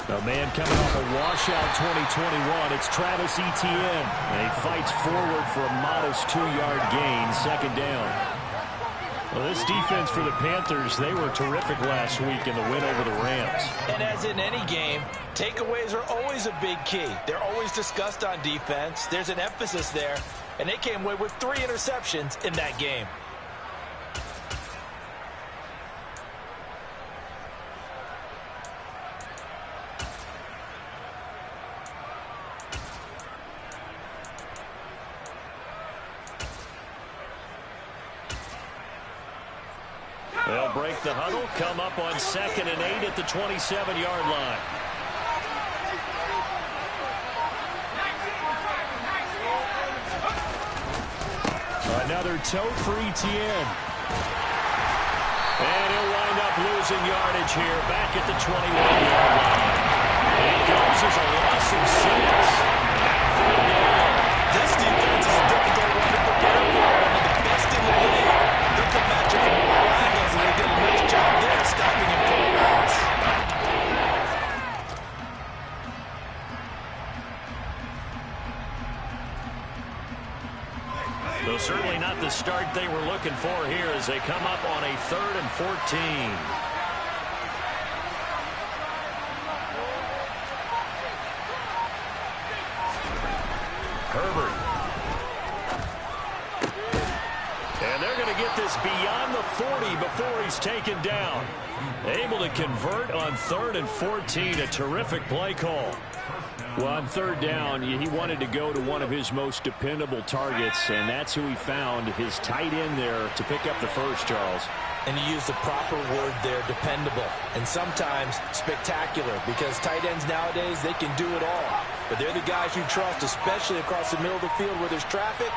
A man coming off a washout 2021, it's Travis Etienne. And he fights forward for a modest 2-yard gain, second down. Well, this defense for the Panthers, they were terrific last week in the win over the Rams. And as in any game, takeaways are always a big key. They're always discussed on defense. There's an emphasis there. And they came away with 3 interceptions in that game. They'll break the huddle, come up on 2nd and 8 at the 27-yard line. Another tote for Etienne. And he'll wind up losing yardage here, back at the 21-yard line. And it goes as a loss of 6. This defense is a difficult one to prepare for. One of the best in the league. They can match it from all angles, and they did a nice job there stopping him for a loss. So certainly not the start they were looking for here as they come up on a 3rd and 14. Herbert. And they're going to get this beyond the 40 before he's taken down. Able to convert on 3rd and 14. A terrific play call. Well, on 3rd down, he wanted to go to one of his most dependable targets, and that's who he found, his tight end there, to pick up the first, Charles. And you use the proper word there, dependable, and sometimes spectacular, because tight ends nowadays, they can do it all. But they're the guys you trust, especially across the middle of the field where there's traffic.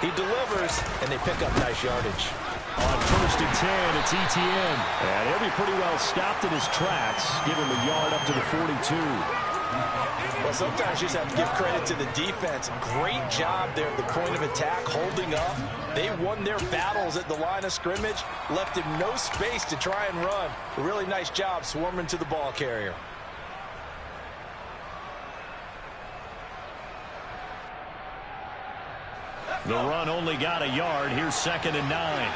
He delivers, and they pick up nice yardage. On 1st and 10, it's Etienne. And he'll be pretty well stopped in his tracks. Give him a yard up to the 42. Well, sometimes you just have to give credit to the defense. Great job there at the point of attack, holding up. They won their battles at the line of scrimmage, left him no space to try and run. A really nice job swarming to the ball carrier. The run only got a yard. Here's 2nd and 9.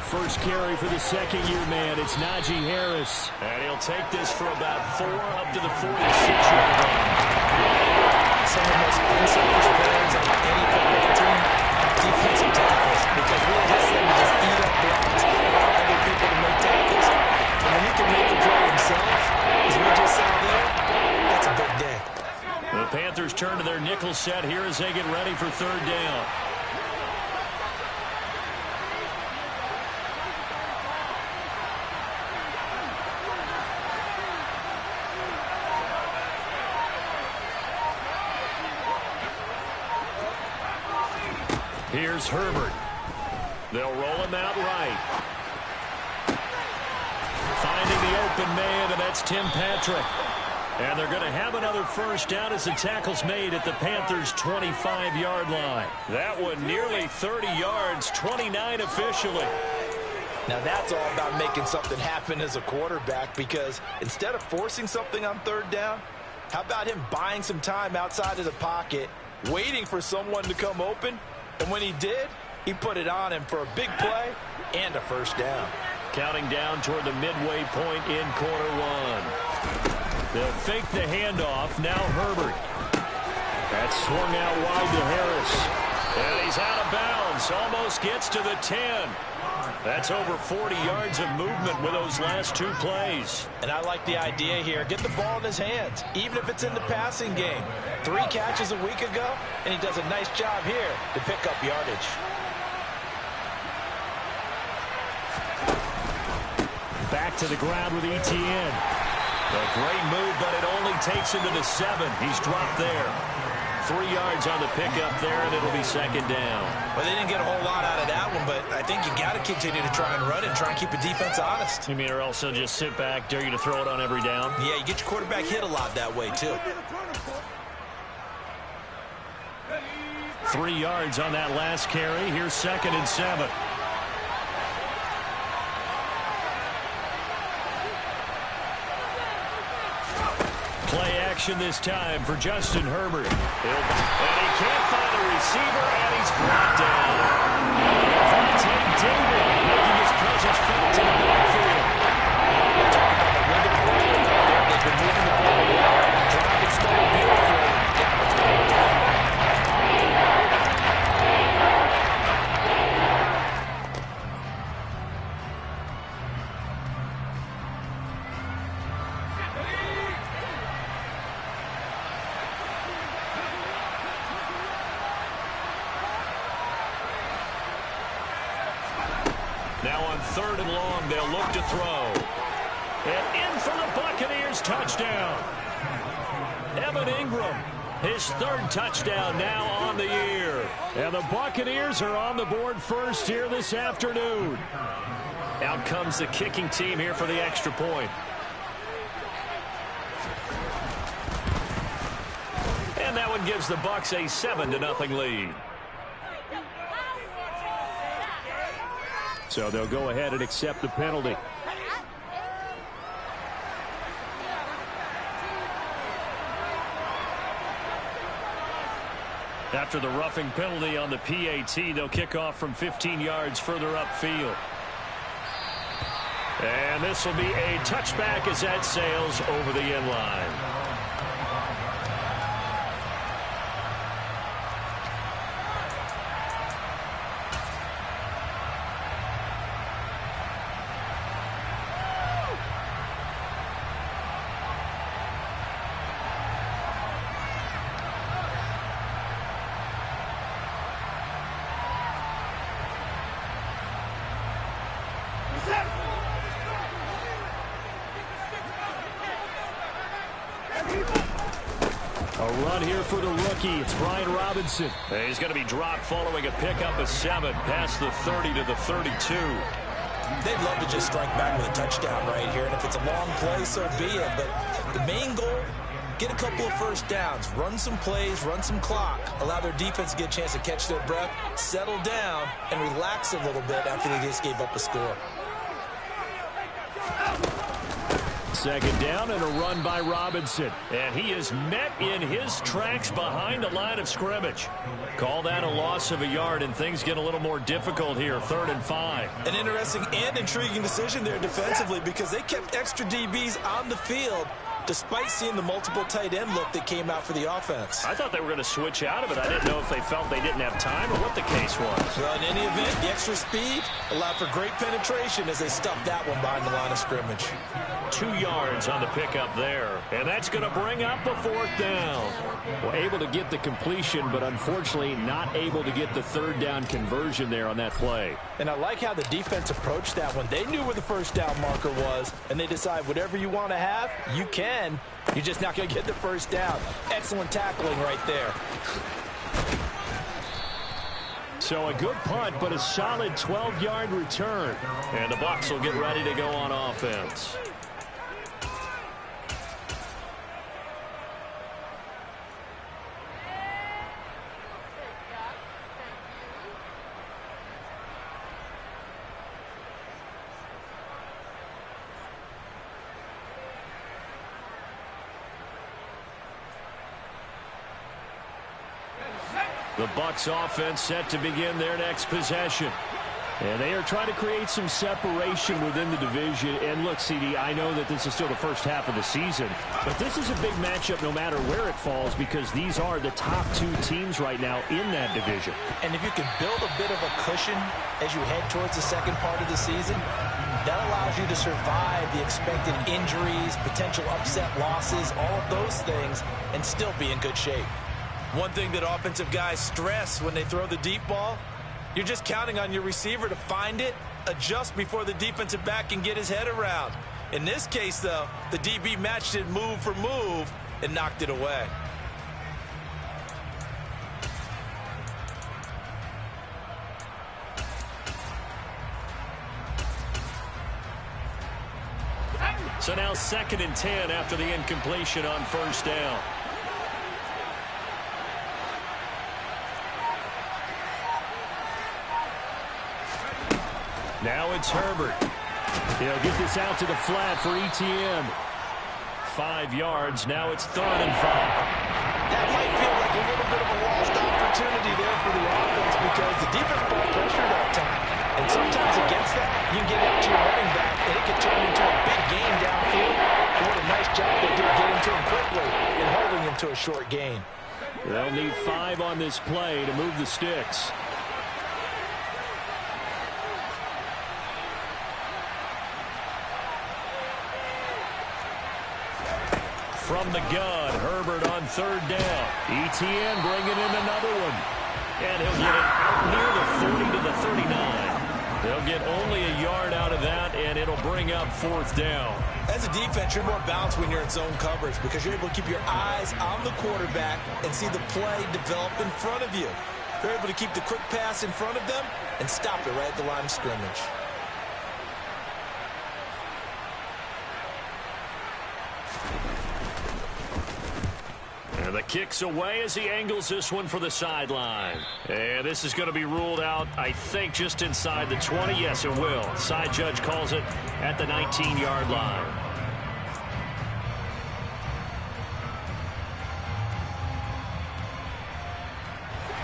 First carry for the second-year man. It's Najee Harris. And he'll take this for about 4 up to the 46-yard line. Some of the most unselfish players on any football team, defensive tackles, because really that's them to just eat up blocks, allow other people to make tackles. And when he can make the play himself, as we just saw there, that's a big day. The Panthers turn to their nickel set here as they get ready for 3rd down. Here's Herbert. They'll roll him out right. Finding the open man, and that's Tim Patrick. And they're going to have another first down as the tackle's made at the Panthers' 25-yard line. That one nearly 30 yards, 29 officially. Now that's all about making something happen as a quarterback, because instead of forcing something on 3rd down, how about him buying some time outside of the pocket, waiting for someone to come open? And when he did, he put it on him for a big play and a first down. Counting down toward the midway point in quarter 1. They'll fake the handoff. Now Herbert. That's swung out wide to Harris. And he's out of bounds. Almost gets to the 10. That's over 40 yards of movement with those last 2 plays. And I like the idea here. Get the ball in his hands, even if it's in the passing game. 3 catches a week ago, and he does a nice job here to pick up yardage. Back to the ground with Etienne. A great move, but it only takes him to the 7. He's dropped there. 3 yards on the pickup there, and it'll be 2nd down. Well, they didn't get a whole lot out of that one, but I think you got to continue to try and run it and try and keep the defense honest. You mean, or else they'll just sit back, dare you to throw it on every down? Yeah, you get your quarterback hit a lot that way, too. 3 yards on that last carry. Here's 2nd and 7. action this time for Justin Herbert. And he can't find a receiver, and he's brought down. Devontae David making his presence felt in the backfield. Talk about the rhythm of the game right there. They've been moving the ball well. Drive it started beautifully. Now it's going down. Now on 3rd and long, they'll look to throw. And in for the Buccaneers touchdown. Evan Ingram, his 3rd touchdown now on the year. And the Buccaneers are on the board first here this afternoon. Out comes the kicking team here for the extra point. And that one gives the Bucs a 7-0 lead. So they'll go ahead and accept the penalty. After the roughing penalty on the PAT, they'll kick off from 15 yards further upfield. And this will be a touchback as that sails over the end line. A run here for the rookie. It's Brian Robinson. He's going to be dropped following a pickup of 7 past the 30 to the 32. They'd love to just strike back with a touchdown right here, and if it's a long play, so be it. But the main goal, get a couple of first downs, run some plays, run some clock, allow their defense to get a chance to catch their breath, settle down, and relax a little bit after they just gave up a score. 2nd down and a run by Robinson. And he is met in his tracks behind the line of scrimmage. Call that a loss of a yard, and things get a little more difficult here. 3rd and 5. An interesting and intriguing decision there defensively because they kept extra DBs on the field despite seeing the multiple tight end look that came out for the offense. I thought they were going to switch out of it. I didn't know if they felt they didn't have time or what the case was. Well, in any event, the extra speed allowed for great penetration as they stuffed that one behind the line of scrimmage. 2 yards on the pickup there. And that's going to bring up a 4th down. Well, able to get the completion, but unfortunately not able to get the 3rd down conversion there on that play. And I like how the defense approached that one. They knew where the 1st down marker was, and they decide whatever you want to have, you can. You're just not going to get the 1st down. Excellent tackling right there. So a good punt, but a solid 12-yard return. And the Bucs will get ready to go on offense. The Bucs offense set to begin their next possession. And they are trying to create some separation within the division. And look, CD, I know that this is still the first half of the season, but this is a big matchup no matter where it falls because these are the top 2 teams right now in that division. And if you can build a bit of a cushion as you head towards the second part of the season, that allows you to survive the expected injuries, potential upset losses, all of those things, and still be in good shape. One thing that offensive guys stress when they throw the deep ball, you're just counting on your receiver to find it, adjust before the defensive back can get his head around. In this case, though, the DB matched it move for move and knocked it away. So now 2nd and 10 after the incompletion on 1st down. Now it's Herbert. He'll get this out to the flat for ETN. 5 yards. Now it's 3rd and 5. That might feel like a little bit of a lost opportunity there for the offense because the defense brought pressure that time. And sometimes against that, you can get out to your running back, and it can turn into a big gain downfield. And what a nice job they did getting to him quickly and holding him to a short gain. They'll need 5 on this play to move the sticks. From the gun, Herbert on 3rd down. ETN bringing in another one. And he'll get it out near the 40 to the 39. They'll get only a yard out of that, and it'll bring up 4th down. As a defense, you're more balanced when you're in zone coverage because you're able to keep your eyes on the quarterback and see the play develop in front of you. They're able to keep the quick pass in front of them and stop it right at the line of scrimmage. And the kick's away as he angles this one for the sideline. And this is going to be ruled out, I think, just inside the 20. Yes, it will. Side judge calls it at the 19-yard line.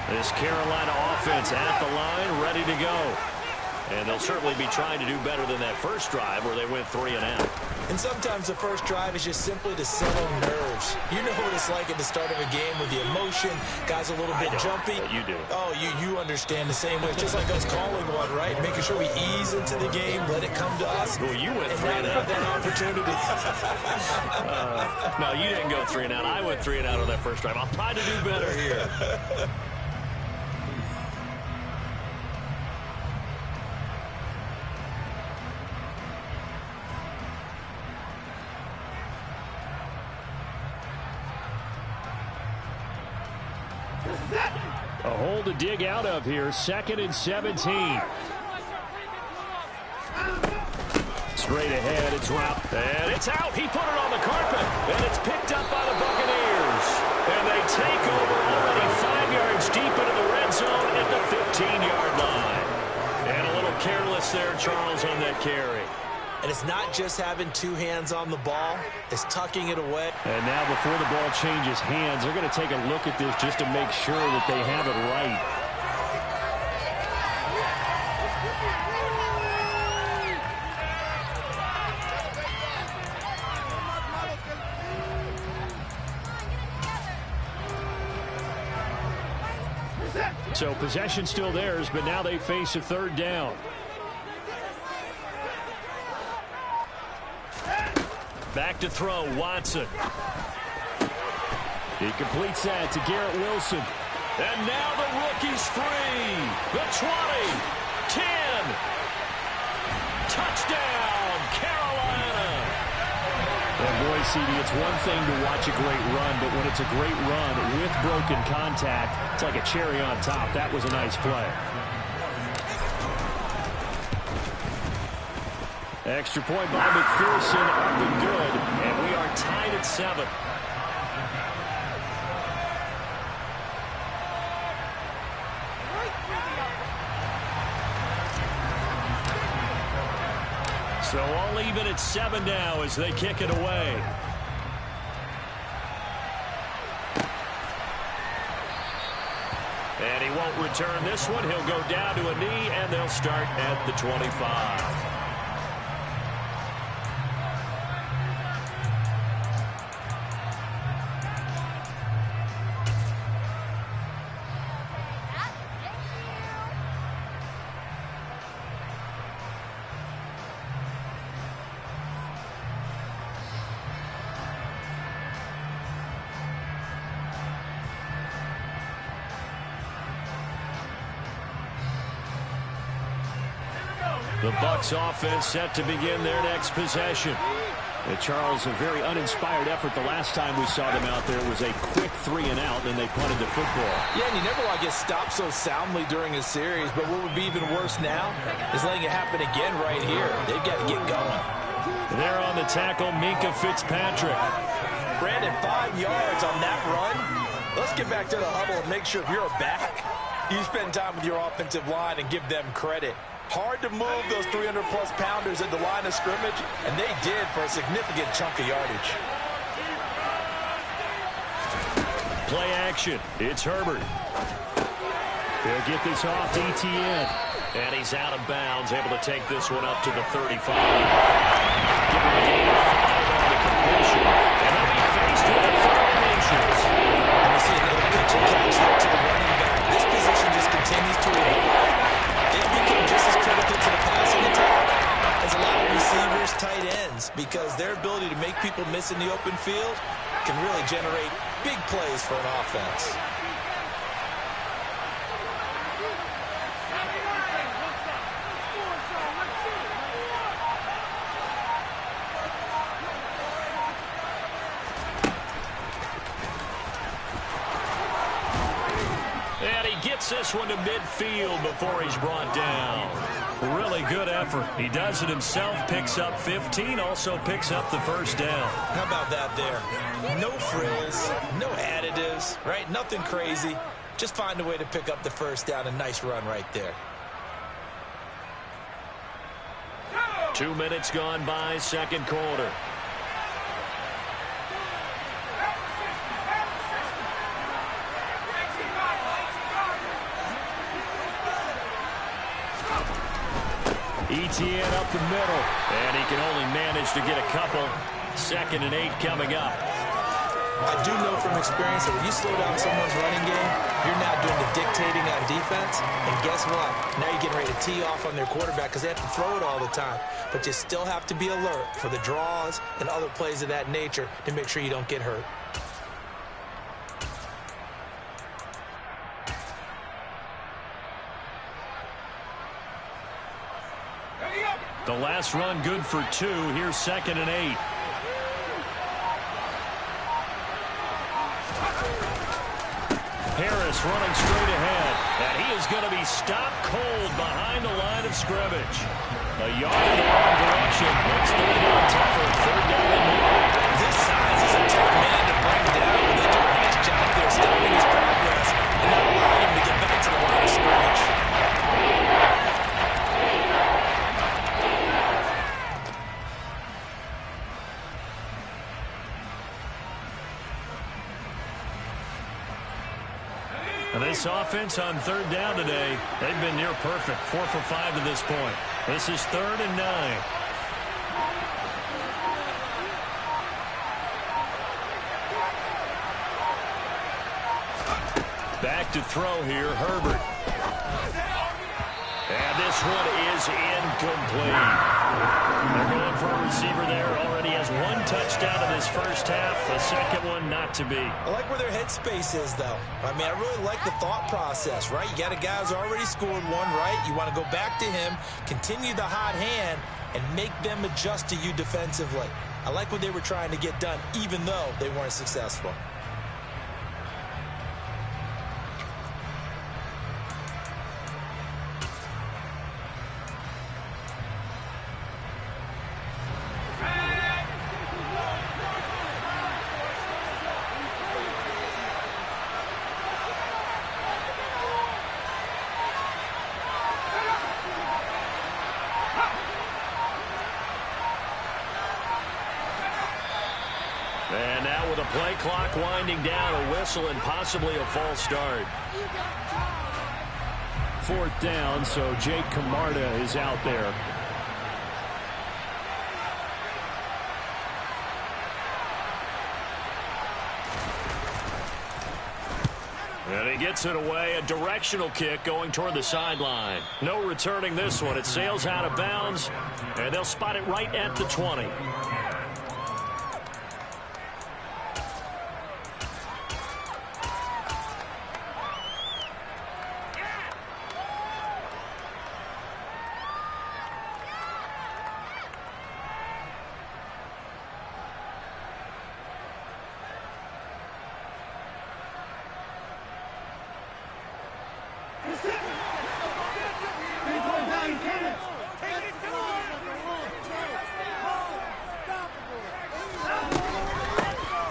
This Carolina offense at the line, ready to go. And they'll certainly be trying to do better than that first drive where they went 3 and out. And sometimes the first drive is just simply to settle nerves. You know what it's like at the start of a game with the emotion. Guys a little bit jumpy. You do. Oh, you understand the same way. It's just like us calling one, right? Making sure we ease into the game, let it come to us. Well, you went 3 and And now they have out. that opportunity. No, you didn't go 3 and out. I went 3 and out on that first drive. I'll try to do better here. A hole to dig out of here. 2nd and 17. Straight ahead, it's route. And it's out. He put it on the carpet. And it's picked up by the Buccaneers. And they take over already 5 yards deep into the red zone at the 15-yard line. And a little careless there, Charles, on that carry. And it's not just having 2 hands on the ball. It's tucking it away. And now before the ball changes hands, they're going to take a look at this just to make sure that they have it right. So possession still theirs, but now they face a 3rd down. Back to throw, Watson. He completes that to Garrett Wilson. And now the rookie's free. The 20, 10. Touchdown, Carolina. And boy, CD, it's one thing to watch a great run, but when it's a great run with broken contact, it's like a cherry on top. That was a nice play. Extra point by McPherson, up and good, and we are tied at 7. So all even at 7 now as they kick it away. And he won't return this one. He'll go down to a knee, and they'll start at the 25. The Bucs offense set to begin their next possession. And Charles, a very uninspired effort the last time we saw them out there. It was a quick 3 and out, and they punted the football. Yeah, and you never want to get stopped so soundly during a series, but what would be even worse now is letting it happen again right here. They've got to get going. There on the tackle, Minkah Fitzpatrick. Brandon, 5 yards on that run. Let's get back to the huddle and make sure if you're a back, you spend time with your offensive line and give them credit. Hard to move those 300-plus pounders at the line of scrimmage, and they did for a significant chunk of yardage. play action. It's Herbert. He'll get this off to Etienne. And he's out of bounds, able to take this one up to the 35. Give him a gain of 5 on the completion. And he'll be faced with a 3rd and inches. And we see another pitch and catch there to the running back. This position just continues to evolve. They've become just as critical to the passing attack as a lot of receivers, tight ends, because their ability to make people miss in the open field can really generate big plays for an offense. This one to midfield before he's brought down. Really good effort. He does it himself, picks up 15, also picks up the first down. How about that there? No frills, no additives, right? Nothing crazy. Just find a way to pick up the first down. A nice run right there. 2 minutes gone by, second quarter. Etienne up the middle, and he can only manage to get a couple. 2nd and 8 coming up. I do know from experience that when you slow down someone's running game, you're now doing the dictating on defense. And guess what? Now you're getting ready to tee off on their quarterback because they have to throw it all the time. But you still have to be alert for the draws and other plays of that nature to make sure you don't get hurt. The last run good for 2. Here's 2nd and 8. Harris running straight ahead. And he is going to be stopped cold behind the line of scrimmage. A yard in the wrong direction. Makes 3rd down tougher. 3rd down and 9. This size is a tough man to bring down. They do a nice job there stopping his progress and not allowing him to get back to the line of scrimmage. And this offense on 3rd down today, they've been near perfect. 4 for 5 to this point. This is 3rd and 9. Back to throw here, Herbert. And this one is incomplete. They're going for a receiver there. Already has 1 touchdown in this first half. The second one not to be. I like where their headspace is, though. I mean, I really like the thought process, right? You got a guy who's already scored 1, right? You want to go back to him, continue the hot hand, and make them adjust to you defensively. I like what they were trying to get done, even though they weren't successful. And now with a play clock winding down, a whistle and possibly a false start. 4th down, so Jake Camarda is out there. And he gets it away, a directional kick going toward the sideline. No returning this one. It sails out of bounds, and they'll spot it right at the 20.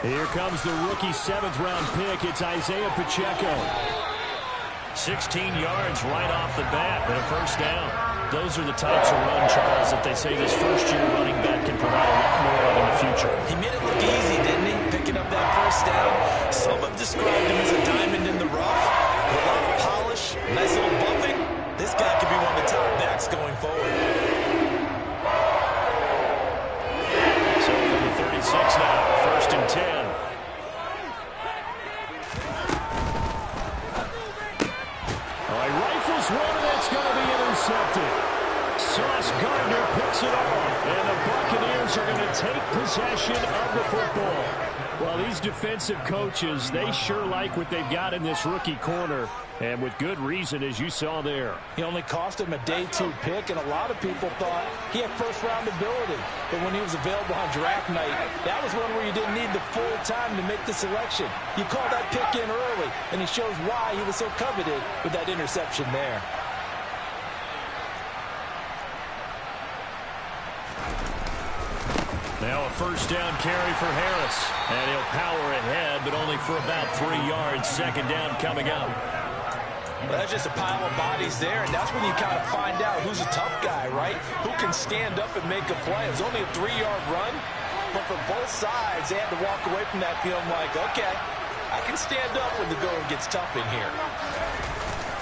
Here comes the rookie 7th-round pick. It's Isaiah Pacheco. 16 yards right off the bat and a first down. Those are the types of run, Charles, that they say this first-year running back can provide a lot more of in the future. He made it look easy, didn't he? Picking up that first checks down. Some have described him as a diamond in the rough. With a lot of polish, nice little buffing. This guy could be one of the top backs going forward. So from the 36 now, 1st and 10. All right, rifles one, and it's going to be intercepted. Sauce Gardner picks it off, and the Buccaneers are going to take possession of the football. Well, these defensive coaches, they sure like what they've got in this rookie corner, and with good reason, as you saw there. He only cost him a day 2 pick, and a lot of people thought he had first-round ability. But when he was available on draft night, that was one where you didn't need the full time to make the selection. You called that pick in early, and he shows why he was so coveted with that interception there. Now a 1st down carry for Harris. And he'll power ahead, but only for about 3 yards. 2nd down coming up. Well, that's just a pile of bodies there, and that's when you kind of find out who's a tough guy, right? Who can stand up and make a play. It was only a 3-yard run, but for both sides, they had to walk away from that feeling like, okay, I can stand up when the going gets tough in here.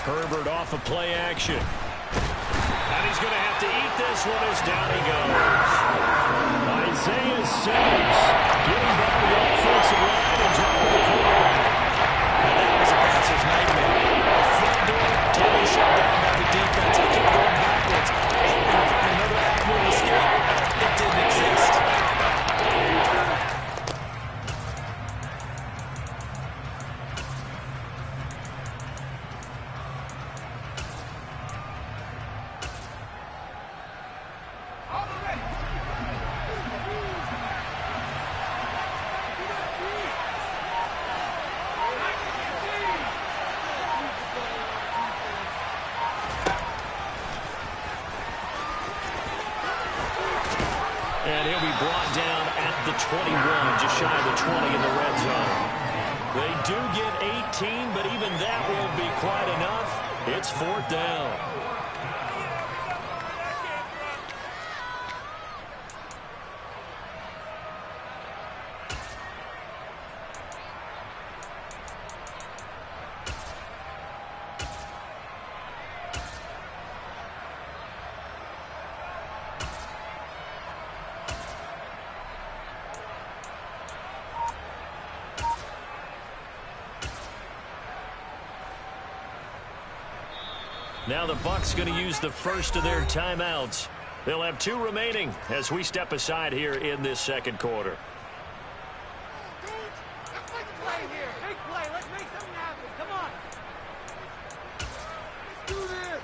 Herbert off of play action. And he's going to have to eat this one as down he goes. Isaiah Simmons getting by the offensive line and dropping the quarterback. And that was a passer's nightmare. Front door, totally shut down by the defense. They kept going backwards. Another avenue of escape. It didn't exist. And he'll be brought down at the 21, just shy of the 20 in the red zone. They do get 18, but even that won't be quite enough. It's 4th down. Now the Bucs going to use the first of their timeouts. They'll have 2 remaining as we step aside here in this 2nd quarter. Let's make a play here. Big play. Let's make something happen. Come on. Let's do this.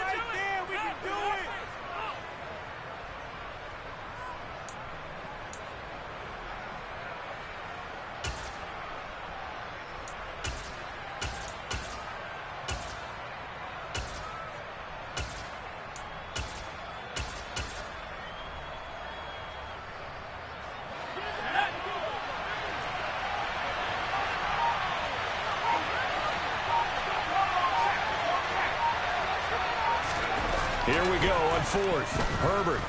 Right there. We can do it. Here we go on 4th. Herbert.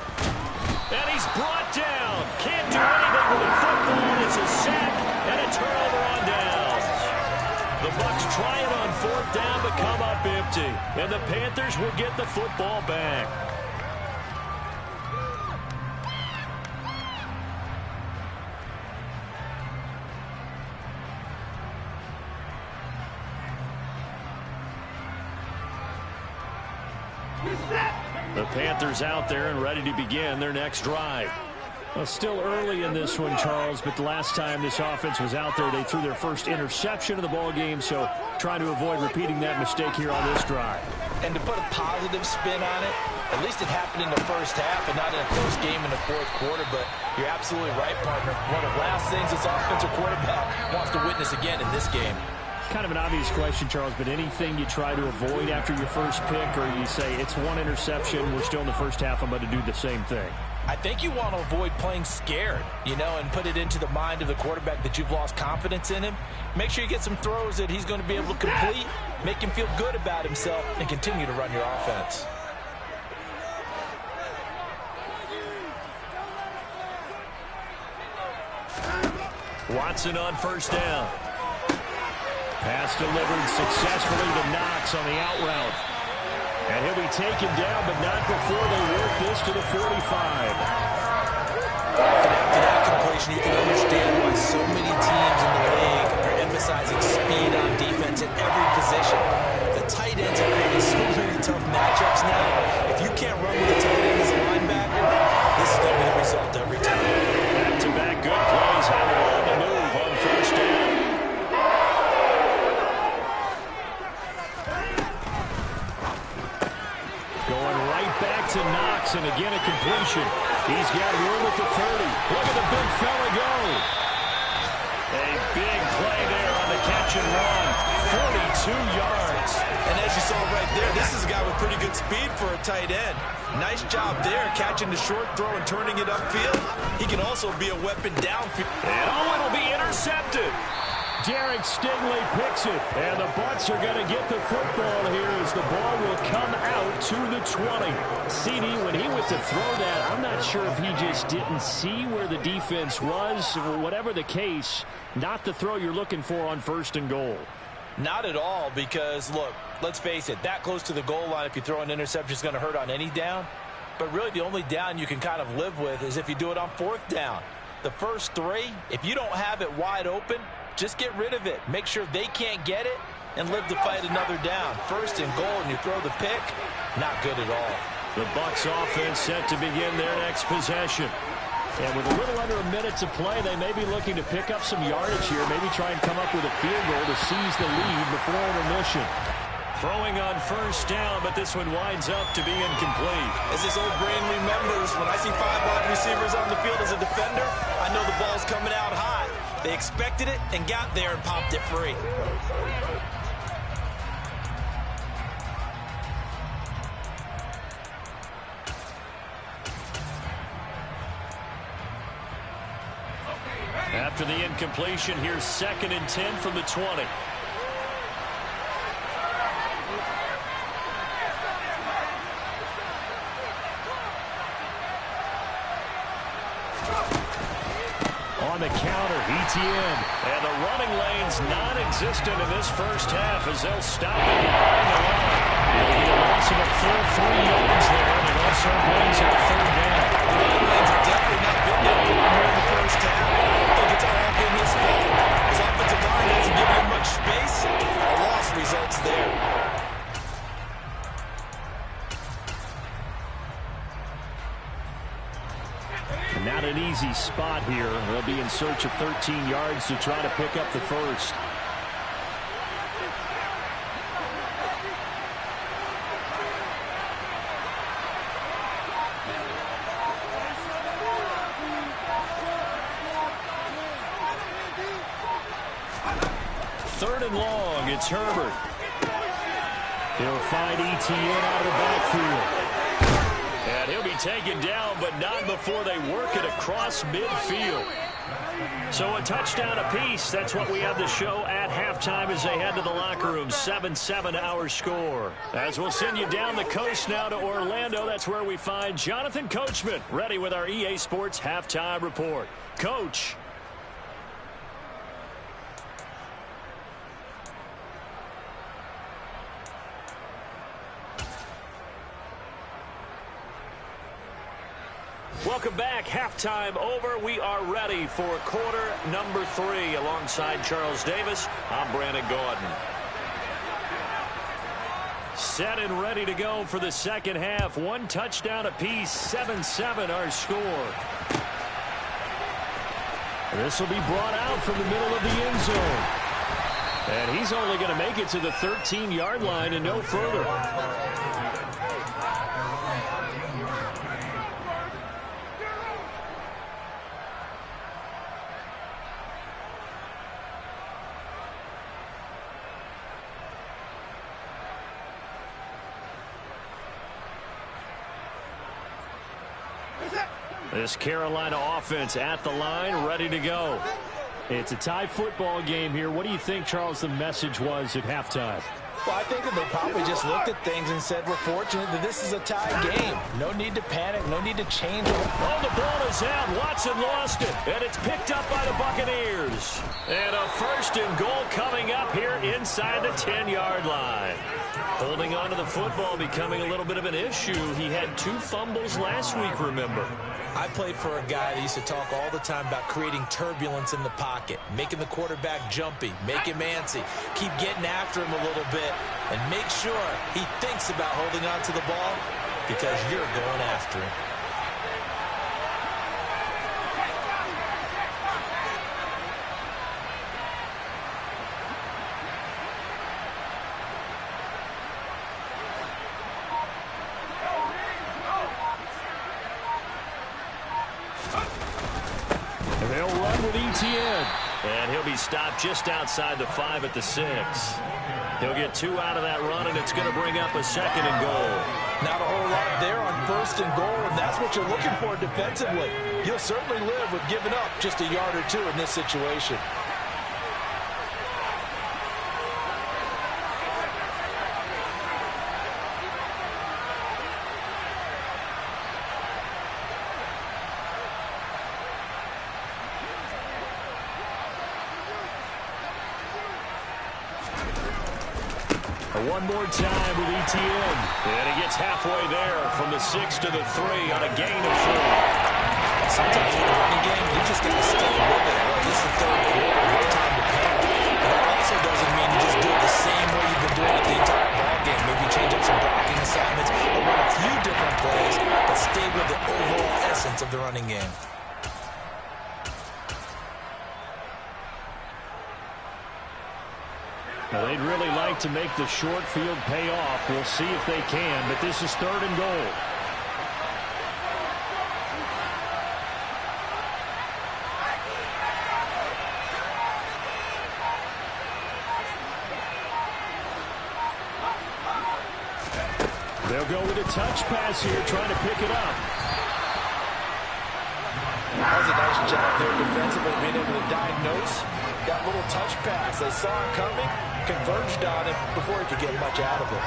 And he's brought down. Can't do anything with the football. It's a sack and a turnover on downs. The Bucs try it on 4th down but come up empty. And the Panthers will get the football back. The Panthers out there and ready to begin their next drive. Well, still early in this one, Charles, but the last time this offense was out there, they threw their first interception of the ball game, so trying to avoid repeating that mistake here on this drive. And to put a positive spin on it, at least it happened in the first half and not in a close game in the 4th quarter, but you're absolutely right, partner. One of the last things this offensive quarterback wants to witness again in this game. Kind of an obvious question, Charles, but anything you try to avoid after your first pick, or you say it's one interception, we're still in the first half, I'm going to do the same thing? I think you want to avoid playing scared, and put it into the mind of the quarterback that you've lost confidence in him. Make sure you get some throws that he's going to be able to complete, make him feel good about himself, and continue to run your offense. Watson on first down. Pass delivered successfully to Knox on the out route. And he'll be taken down, but not before they work this to the 45. After that completion, you can understand why so many teams in the league are emphasizing speed on defense at every position. The tight ends are creating so many tough matchups now. If you can't run with a tight end as a linebacker, this is going to be the result every time. Back-to-back good plays have on the move on first down. Going right back to Knox, and again a completion. He's got room at the 30. Look at the big fella go. A big play there on the catch and run. 42 yards. And as you saw right there, this is a guy with pretty good speed for a tight end. Nice job there, catching the short throw and turning it upfield. He can also be a weapon downfield. And it'll be intercepted. Derek Stingley picks it, and the Bucs are going to get the football here as the ball will come out to the 20. CD, when he went to throw that, I'm not sure if he just didn't see where the defense was. Whatever the case, not the throw you're looking for on first and goal. Not at all, because, look, let's face it, that close to the goal line, if you throw an interception, is going to hurt on any down. But really, the only down you can kind of live with is if you do it on fourth down. The first three, if you don't have it wide open, just get rid of it. Make sure they can't get it and live to fight another down. First and goal, and you throw the pick, not good at all. The Bucs offense set to begin their next possession. And with a little under a minute to play, they may be looking to pick up some yardage here, maybe try and come up with a field goal to seize the lead before intermission. Throwing on first down, but this one winds up to be incomplete. As this old brain remembers, when I see 5 wide receivers on the field as a defender, I know the ball's coming out high. They expected it and got there and popped it free. After the incompletion, here's 2nd and 10 from the 20. On the counter, Etienne. And the running lane's non-existent in this first half as they'll stop it behind the line. They'll get a loss of a full 3 yards there, and it also brings up 3rd down. The running lanes have definitely not been there here in the first half. I don't think it's all been his fault. His offensive line hasn't given him much space. A loss results there. Not an easy spot here. They'll be in search of 13 yards to try to pick up the first. Third and long, it's Herbert. He'll find Etienne out of the backfield. And he'll be taken down, but not before they work it across midfield. So a touchdown apiece. That's what we have to show at halftime as they head to the locker room. 7-7 our score. As we'll send you down the coast now to Orlando. That's where we find Jonathan Coachman ready with our EA Sports halftime report. Coach. Welcome back. Halftime over. We are ready for quarter number 3. Alongside Charles Davis, I'm Brandon Gaudin. Set and ready to go for the second half. 1 touchdown apiece. 7-7 our score. This will be brought out from the middle of the end zone. And he's only going to make it to the 13-yard line and no further. This Carolina offense at the line, ready to go. It's a tie football game here. What do you think, Charles, the message was at halftime? Well, I think that they probably just looked at things and said, we're fortunate that this is a tie game. No need to panic. No need to change. Oh, the ball is out. Watson lost it. And it's picked up by the Buccaneers. And a first and goal coming up here inside the 10-yard line. Holding on to the football becoming a little bit of an issue. He had 2 fumbles last week, remember. I played for a guy that used to talk all the time about creating turbulence in the pocket, making the quarterback jumpy, make him antsy, keep getting after him a little bit, and make sure he thinks about holding on to the ball because you're going after him. They'll run with ETN. And he'll be stopped just outside the 5 at the 6. He'll get 2 out of that run, and it's going to bring up a 2nd and goal. Not a whole lot there on 1st and goal, and that's what you're looking for defensively. You'll certainly live with giving up just a yard or 2 in this situation. One more time with ETN. And he gets halfway there from the 6 to the 3 on a gain of 4. Sometimes in the running game, you just got to stay with it. Well, this is the 3rd quarter. No time to panic. But that also doesn't mean you just do it the same way you've been doing it the entire ball game. Maybe change up some blocking assignments or run a few different plays, but stay with the overall essence of the running game. Now, they'd really like to make the short field pay off. We'll see if they can, but this is 3rd and goal. They'll go with a touch pass here, trying to pick it up. That was a nice job there defensively, being able to diagnose that little touch pass. They saw it coming, converged on it before he could get much out of it.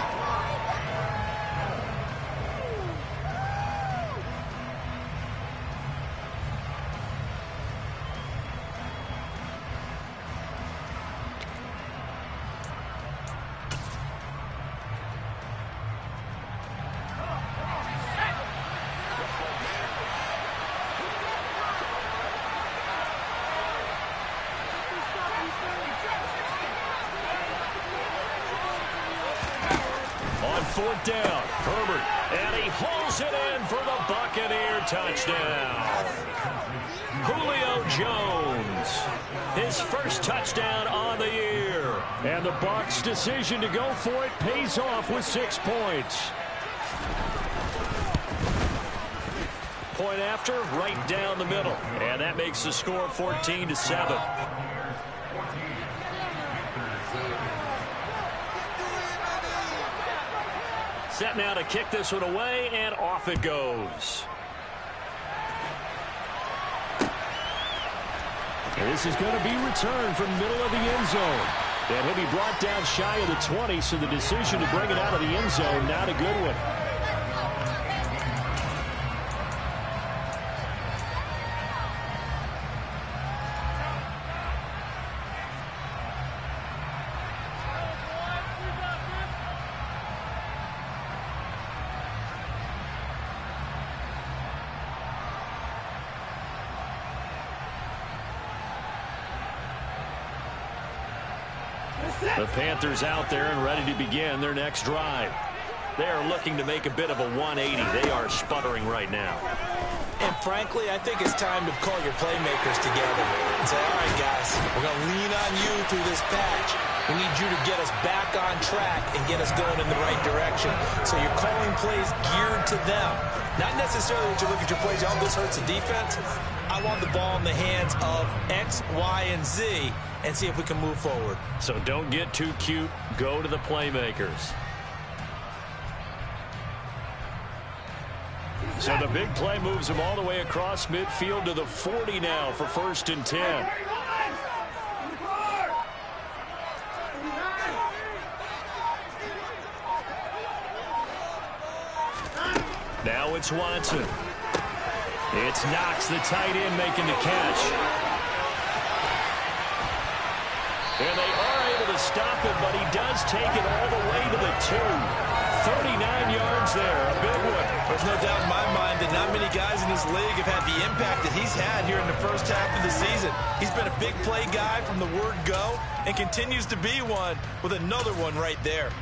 On 4th down, Herbert, and he hauls it in for the Buccaneer touchdown. Julio Jones, his first touchdown on the year. And the Bucs' decision to go for it pays off with 6 points. Point after, right down the middle. And that makes the score 14-7. Set now to kick this one away, and off it goes. This is going to be returned from middle of the end zone. And he'll be brought down shy of the 20, so the decision to bring it out of the end zone, not a good one. The Panthers out there and ready to begin their next drive. They are looking to make a bit of a 180. They are sputtering right now. And frankly, I think it's time to call your playmakers together and say, all right, guys, we're going to lean on you through this patch. We need you to get us back on track and get us going in the right direction. So you're calling plays geared to them. Not necessarily that you look at your plays, oh, this hurts the defense. I want the ball in the hands of X, Y, and Z and see if we can move forward. So don't get too cute. Go to the playmakers. So the big play moves him all the way across midfield to the 40 now for 1st and 10. Now it's Watson. It's Knox, the tight end, making the catch. And they are able to stop him, but he does take it all the way to the 2. 39 yards there, a big one. There's no doubt in my mind that not many guys in this league have had the impact that he's had here in the first half of the season. He's been a big play guy from the word go and continues to be one with another one right there.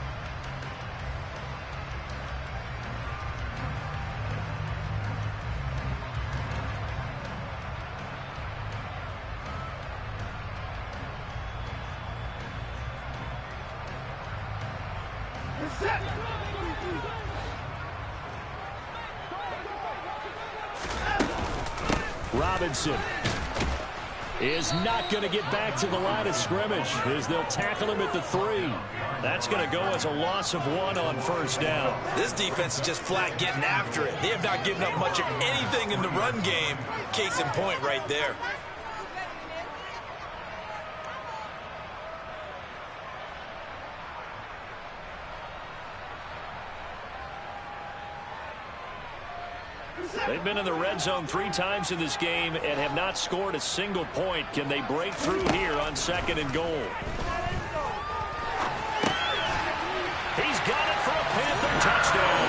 Robinson is not going to get back to the line of scrimmage as they'll tackle him at the 3. That's going to go as a loss of 1 on first down. This defense is just flat getting after it. They have not given up much of anything in the run game. Case in point right there. They've been in the red zone 3 times in this game and have not scored a single point. Can they break through here on 2nd and goal? He's got it for a Panther touchdown.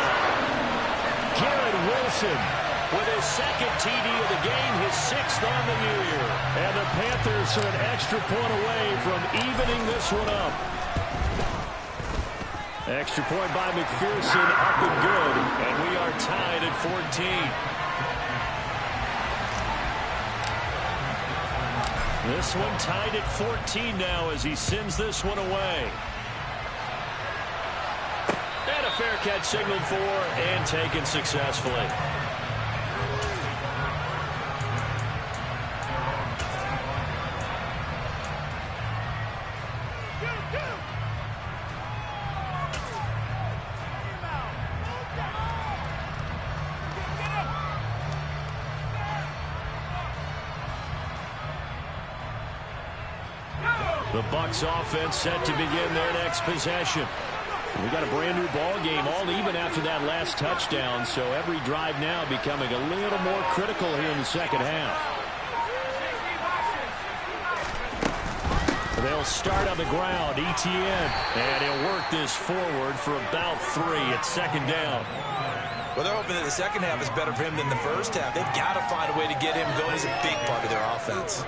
Garrett Wilson with his 2nd TD of the game, his 6th on the year. And the Panthers are an extra point away from evening this one up. Extra point by McPherson, up and good, and we are tied at 14. This one tied at 14 now as he sends this one away. And a fair catch signaled for and taken successfully. The Bucs offense set to begin their next possession. We got a brand new ball game, all even after that last touchdown, so every drive now becoming a little more critical here in the second half. They'll start on the ground, Etienne, and he'll work this forward for about 3 at 2nd down. Well, they're hoping that the second half is better for him than the first half. They've got to find a way to get him going. He's a big part of their offense.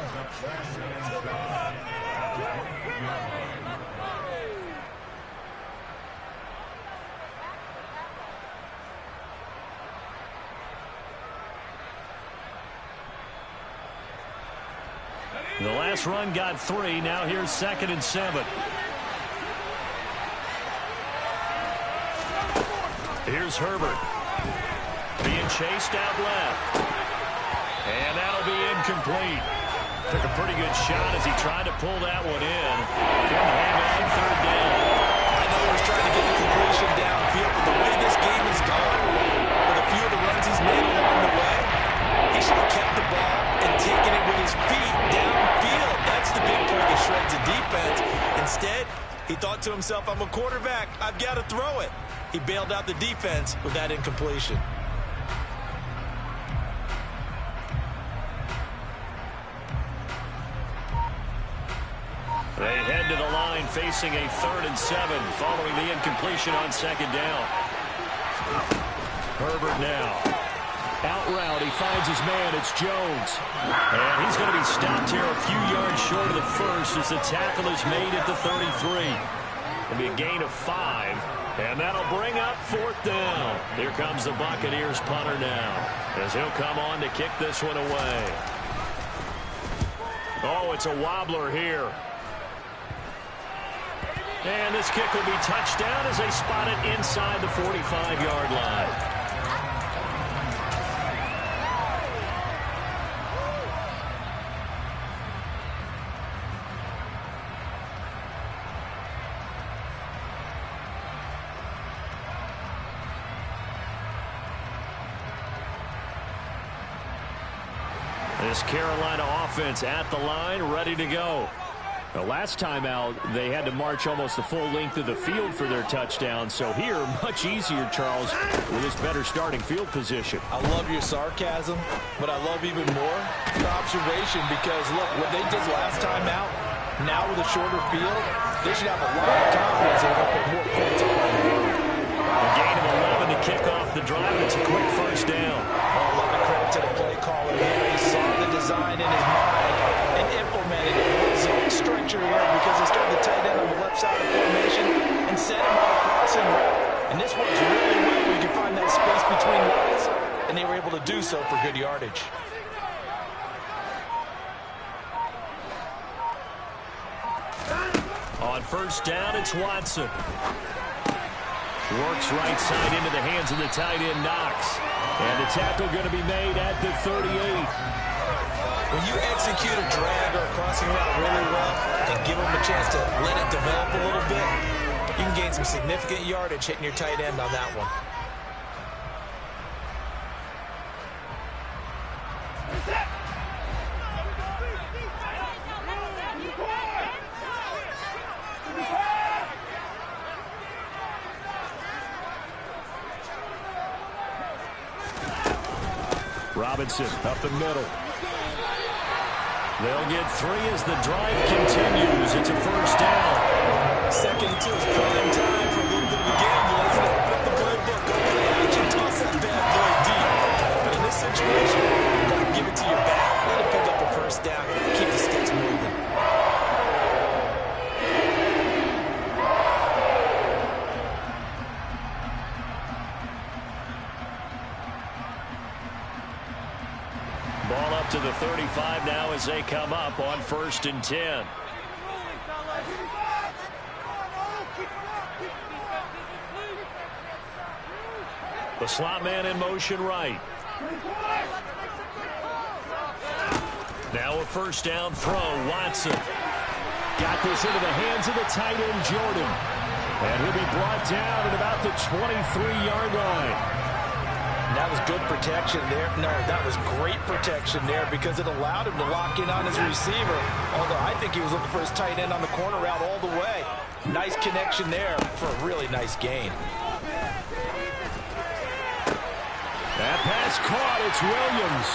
The last run got 3. Now here's 2nd and 7. Here's Herbert. Being chased out left. And that'll be incomplete. Took a pretty good shot as he tried to pull that one in. Couldn't hang on 3rd down. I know he was trying to get the completion downfield, but the way this game has gone, with a few of the runs he's made along the way, he should have kept the ball and taken it with his feet downfield. That's the big play that shreds the defense. Instead, he thought to himself, I'm a quarterback. I've got to throw it. He bailed out the defense with that incompletion. They head to the line facing a 3rd and 7 following the incompletion on 2nd down. Herbert now. Out route, he finds his man, it's Jones. And he's going to be stopped here a few yards short of the first as the tackle is made at the 33. It'll be a gain of 5, and that'll bring up 4th down. Here comes the Buccaneers punter now as he'll come on to kick this one away. Oh, it's a wobbler here. And this kick will be touched down as they spot it inside the 45-yard line. This Carolina offense at the line, ready to go. The last time out, they had to march almost the full length of the field for their touchdown. So here, much easier, Charles, with this better starting field position. I love your sarcasm, but I love even more your observation because, look, what they did last time out, now with a shorter field, they should have a lot of confidence they're going to put more points up on the board. A gain of 11 to kick off the drive, and it's a quick first down. A lot of credit to the play caller here. He saw the design in his mind and implemented it. It was a stretcher here because they started the tight end on the left side of the formation and set him on a crossing route. And this works really well where you can find that space between levels, and they were able to do so for good yardage. On first down, it's Watson. Works right side into the hands of the tight end, Knox. And the tackle going to be made at the 38. When you execute a drag or a crossing route really well and give them a chance to let it develop a little bit, you can gain some significant yardage hitting your tight end on that one. Robinson up the middle. They'll get 3 as the drive continues. It's a first down. Second and 2 is prime time for a little bit of a gamble, isn't it? Put the playbook, go play action, toss that bad boy deep. But in this situation, you got to give it to your back, let it pick up a first down, keep the sticks moving. Ball up to the 35 now as they come up on first and 10. The slot man in motion right. Now a first down throw. Watson got this into the hands of the tight end, Jordan. And he'll be brought down at about the 23-yard line. That was good protection there. No, that was great protection there because it allowed him to lock in on his receiver. Although I think he was looking for his tight end on the corner route all the way. Nice connection there for a really nice gain. That pass caught. It's Williams.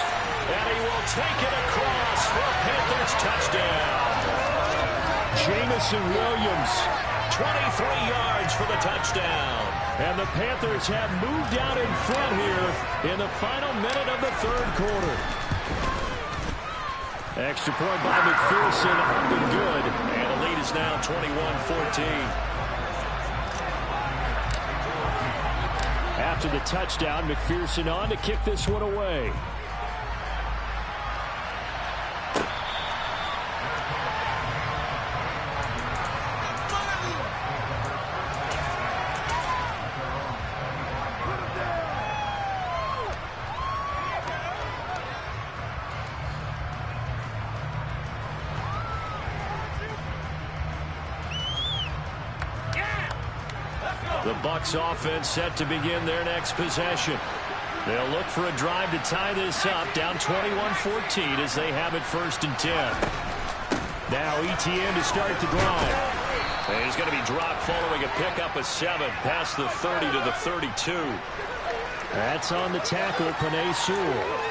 And he will take it across for a Panthers touchdown. Jamison Williams, 23 yards for the touchdown. And the Panthers have moved out in front here in the final minute of the third quarter. Extra point by McPherson, up and good. And the lead is now 21-14. After the touchdown, McPherson on to kick this one away. The Bucs offense set to begin their next possession. They'll look for a drive to tie this up, down 21-14 as they have it first and 10. Now ETN to start the drive. And he's going to be dropped following a pickup of 7 past the 30 to the 32. That's on the tackle, Penei Sewell.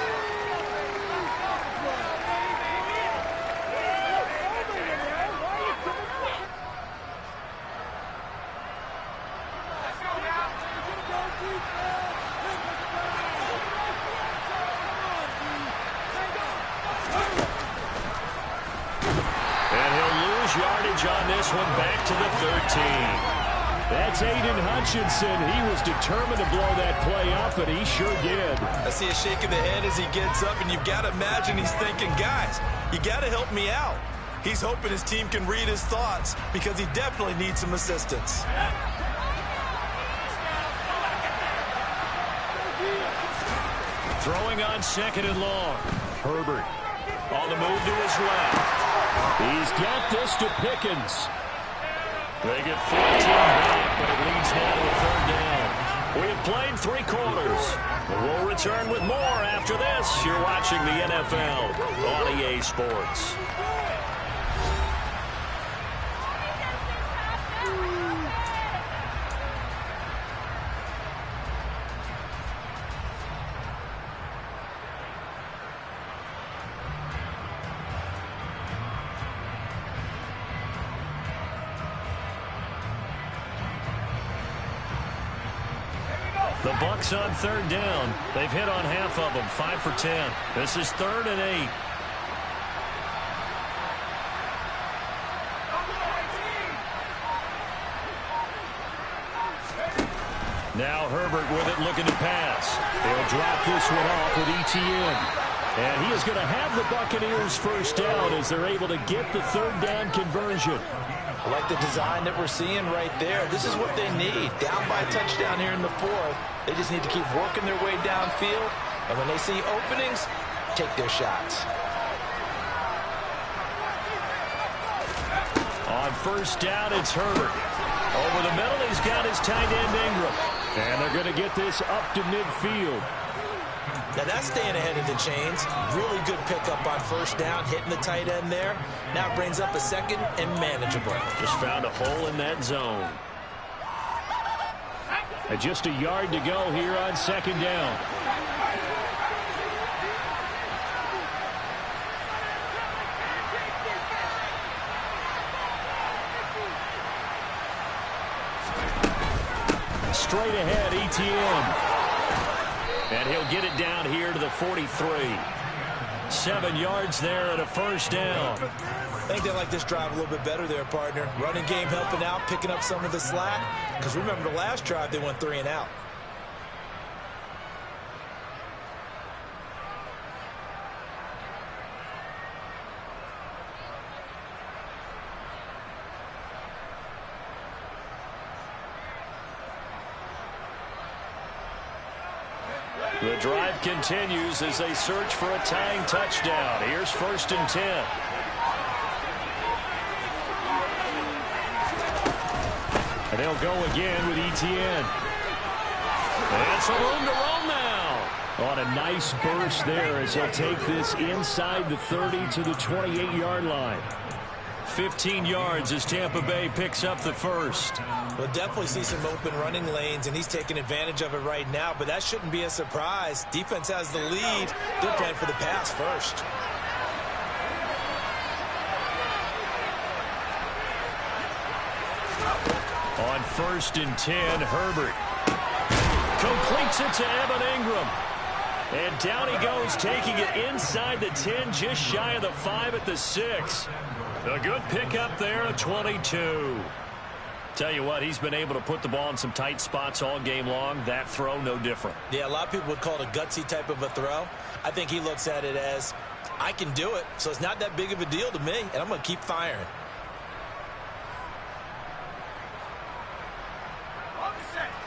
On this one, back to the 13. That's Aiden Hutchinson. He was determined to blow that play up, and he sure did. I see a shake of the head as he gets up, and you've got to imagine he's thinking, guys, you got to help me out. He's hoping his team can read his thoughts because he definitely needs some assistance. Throwing on second and long. Herbert on the move to his left. He's got this to Pickens. They get 14 back, but it leads now to a third down. We have played 3 quarters. We'll return with more after this. You're watching the NFL on EA Sports. The Bucs on third down. They've hit on half of them, 5 for 10. This is 3rd and 8. Now Herbert with it, looking to pass. He'll drop this one off with ETN. And he is going to have the Buccaneers first down as they're able to get the 3rd down conversion. I like the design that we're seeing right there. This is what they need. Down by a touchdown here in the 4th. They just need to keep working their way downfield. And when they see openings, take their shots. On first down, it's Herbert. Over the middle, he's got his tight end Ingram. And they're going to get this up to midfield. Now that's staying ahead of the chains. Really good pickup on first down, hitting the tight end there. Now it brings up a 2nd and manageable. Just found a hole in that zone. And just a yard to go here on 2nd down. Straight ahead, ETN. And he'll get it down here to the 43. 7 yards there and a first down. I think they like this drive a little bit better there, partner. Running game helping out, picking up some of the slack. Because remember, the last drive, they went 3 and out. The drive continues as they search for a tying touchdown. Here's 1st and 10. And they'll go again with ETN. And some room to roll now. On a nice burst there as they'll take this inside the 30 to the 28-yard line. 15 yards as Tampa Bay picks up the first. We'll definitely see some open running lanes, and he's taking advantage of it right now, but that shouldn't be a surprise. Defense has the lead. They're playing for the pass first. On 1st and 10, Herbert completes it to Evan Ingram. And down he goes, taking it inside the 10, just shy of the 5 at the 6. A good pickup there at 22. Tell you what, he's been able to put the ball in some tight spots all game long. That throw, no different. Yeah, a lot of people would call it a gutsy type of a throw. I think he looks at it as, I can do it, so it's not that big of a deal to me, and I'm going to keep firing.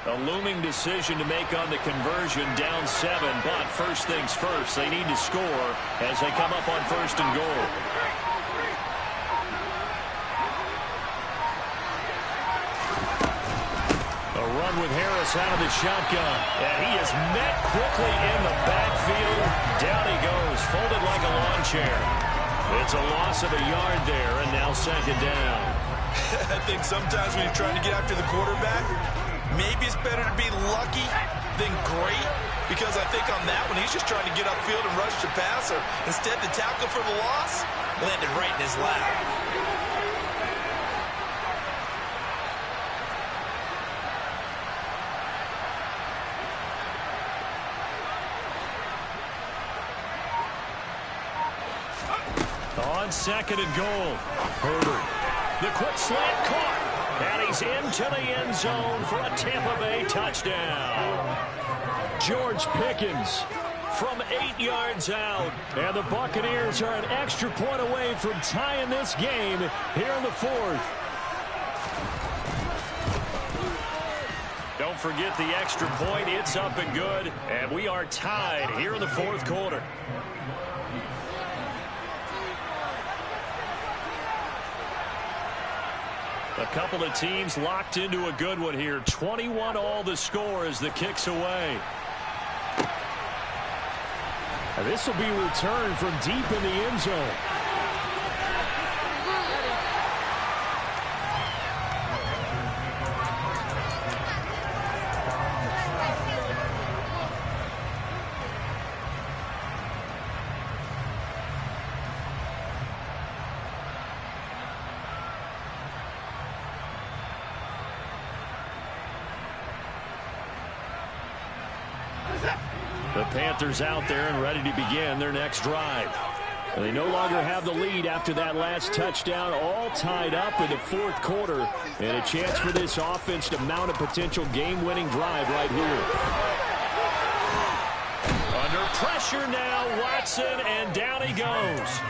A looming decision to make on the conversion, down 7, but first things first, they need to score as they come up on 1st and goal. With Harris out of the shotgun, and he is met quickly in the backfield. Down he goes, folded like a lawn chair. It's a loss of a yard there, and now 2nd down. I think sometimes when you're trying to get after the quarterback, maybe it's better to be lucky than great, because I think on that one, he's just trying to get upfield and rush the passer. Instead, the tackle for the loss landed right in his lap. On 2nd and goal, Herbert. The quick slant caught, and he's into the end zone for a Tampa Bay touchdown. George Pickens from 8 yards out, and the Buccaneers are an extra point away from tying this game here in the 4th. Don't forget the extra point. It's up and good, and we are tied here in the 4th quarter. A couple of teams locked into a good one here. 21 all the score as the kick's away. And this will be returned from deep in the end zone. The Panthers out there and ready to begin their next drive. They no longer have the lead after that last touchdown, all tied up in the fourth quarter, and a chance for this offense to mount a potential game-winning drive right here. Under pressure now, Watson, and down he goes.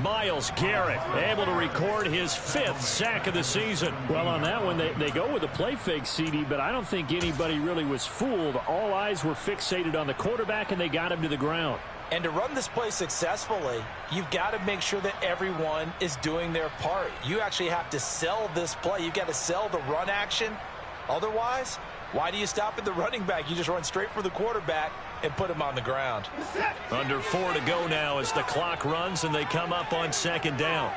Myles Garrett able to record his 5th sack of the season. Well, on that one, they go with a play fake, CD, but I don't think anybody really was fooled. All eyes were fixated on the quarterback, and they got him to the ground. And to run this play successfully, you've got to make sure that everyone is doing their part. You actually have to sell this play. You've got to sell the run action. Otherwise, why do you stop at the running back? You just run straight for the quarterback and put him on the ground. Under 4 to go now as the clock runs and they come up on 2nd down.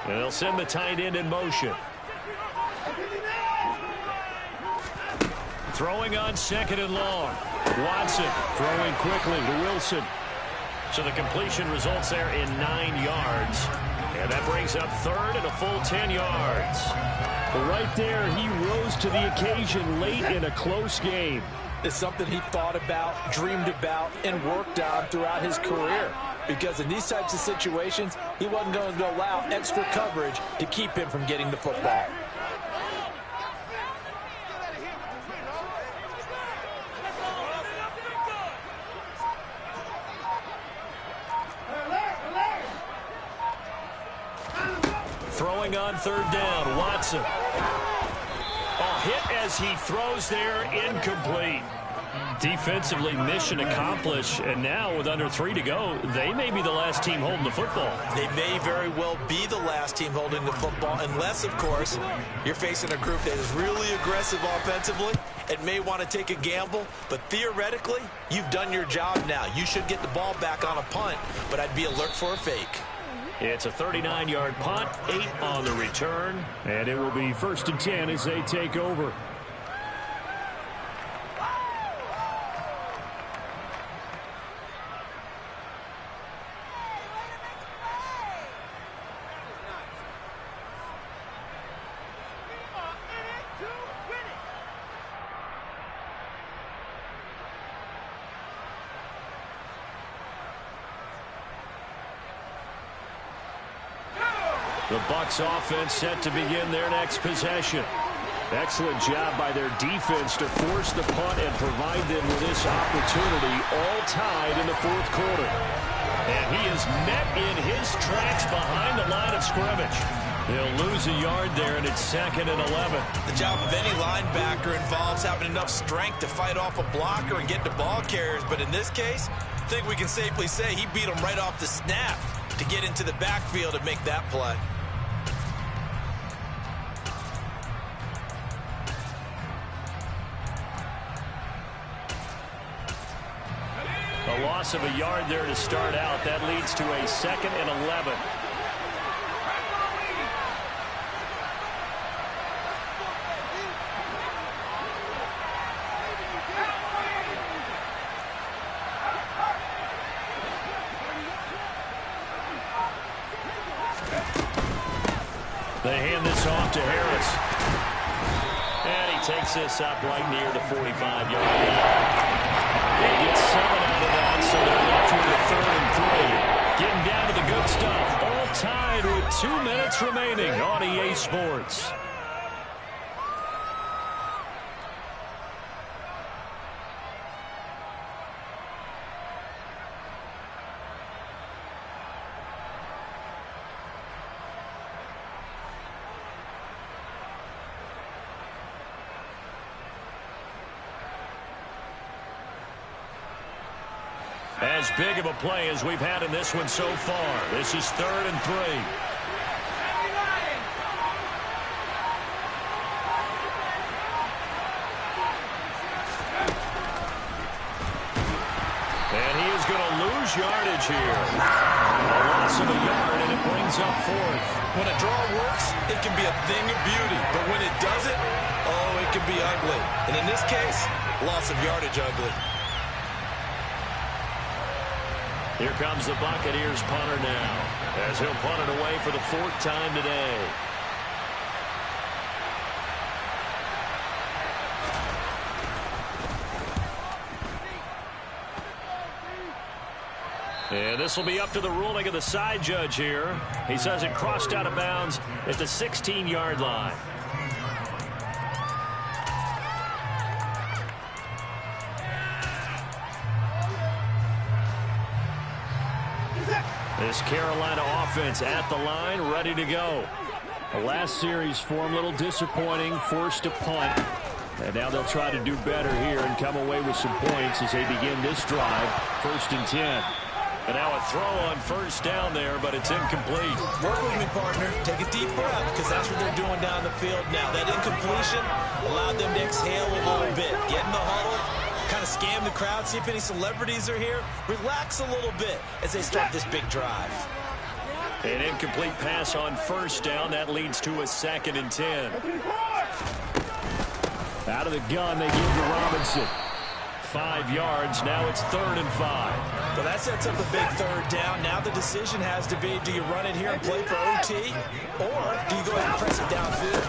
And they'll send the tight end in motion. Throwing on 2nd and long. Watson throwing quickly to Wilson. So the completion results there in 9 yards. And that brings up 3rd and a full 10 yards. But right there, he rose to the occasion late in a close game. It's something he thought about, dreamed about, and worked on throughout his career. Because in these types of situations, he wasn't going to allow extra coverage to keep him from getting the football. Throwing on 3rd down, Watson. A hit as he throws there, incomplete. Defensively, mission accomplished, and now with under 3 to go, they may be the last team holding the football. They may very well be the last team holding the football, unless, of course, you're facing a group that is really aggressive offensively and may want to take a gamble. But theoretically, you've done your job now. You should get the ball back on a punt, but I'd be alert for a fake. It's a 39-yard punt, 8 on the return, and it will be 1st and 10 as they take over. The Bucs offense set to begin their next possession. Excellent job by their defense to force the punt and provide them with this opportunity, all tied in the fourth quarter. And he is met in his tracks behind the line of scrimmage. They'll lose a yard there, and it's 2nd and 11. The job of any linebacker involves having enough strength to fight off a blocker and get to ball carriers. But in this case, I think we can safely say he beat him right off the snap to get into the backfield and make that play. A loss of a yard there to start out. That leads to a 2nd and 11. They hand this off to Harris. And he takes this up right near the 45-yard line. They get 7 out of that, so they're left with a 3rd and 3. Getting down to the good stuff. All tied with 2 minutes remaining on EA Sports. As big of a play as we've had in this one so far. This is 3rd and 3. And he is going to lose yardage here. A loss of a yard, and it brings up 4th. When a draw works, it can be a thing of beauty. But when it doesn't, oh, it can be ugly. And in this case, loss of yardage ugly. Here comes the Buccaneers punter now, as he'll punt it away for the 4th time today. And this will be up to the ruling of the side judge here. He says it crossed out of bounds at the 16-yard line. This Carolina offense at the line, ready to go. The last series for them, a little disappointing, forced to punt. And now they'll try to do better here and come away with some points as they begin this drive, 1st and 10. And now a throw on 1st down there, but it's incomplete. Work with me, partner. Take a deep breath, because that's what they're doing down the field now. That incompletion allowed them to exhale a little bit. Get in the huddle, kind of scan the crowd, see if any celebrities are here. Relax a little bit as they start this big drive. An incomplete pass on 1st down. That leads to a 2nd and 10. Out of the gun, they give to Robinson. 5 yards. Now it's 3rd and 5. So that sets up a big 3rd down. Now the decision has to be, do you run it here and play for OT, or do you go ahead and press it downfield?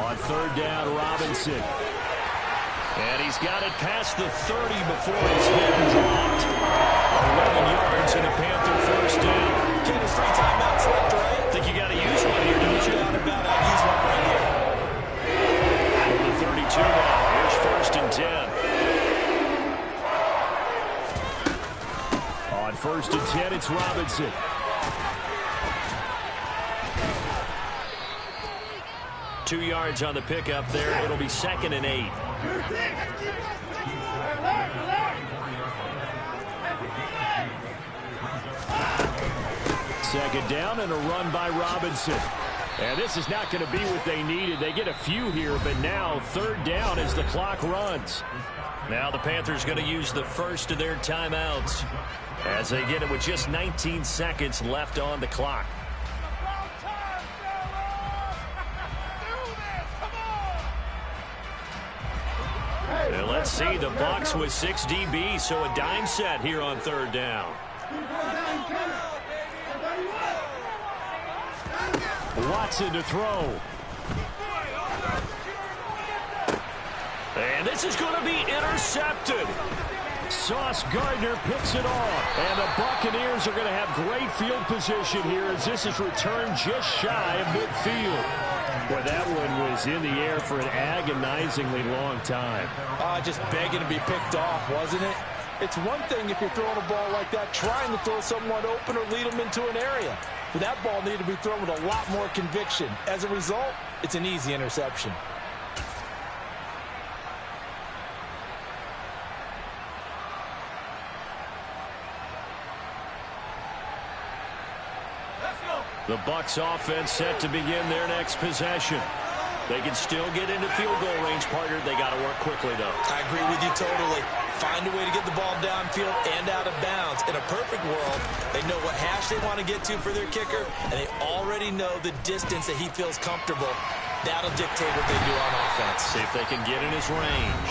On 3rd down, Robinson. And he's got it past the 30 before his hit and dropped. 11 yards and a Panther 1st down. Okay, there's 3 timeouts left, right? Think you got to use one here, don't you? I'll use one right here. The 32 now. Here's 1st and 10. On 1st and 10, it's Robinson. Two yards on the pickup there. It'll be 2nd and 8. Second down and a run by Robinson. And this is not going to be what they needed. They get a few here, but now 3rd down as the clock runs. Now the Panthers going to use the first of their timeouts as they get it with just 19 seconds left on the clock. And let's see, the Bucs with 6 DB, so a dime set here on 3rd down. Watson to throw. And this is going to be intercepted. Sauce Gardner picks it off. And the Buccaneers are going to have great field position here as this is returned just shy of midfield. Boy, that one was in the air for an agonizingly long time. Just begging to be picked off, wasn't it? It's one thing if you're throwing a ball like that, trying to throw someone open or lead them into an area. But that ball needed to be thrown with a lot more conviction. As a result, it's an easy interception. The Bucs offense set to begin their next possession. They can still get into field goal range, partner. They got to work quickly, though. I agree with you totally. Find a way to get the ball downfield and out of bounds. In a perfect world, they know what hash they want to get to for their kicker, and they already know the distance that he feels comfortable. That'll dictate what they do on offense. See if they can get in his range.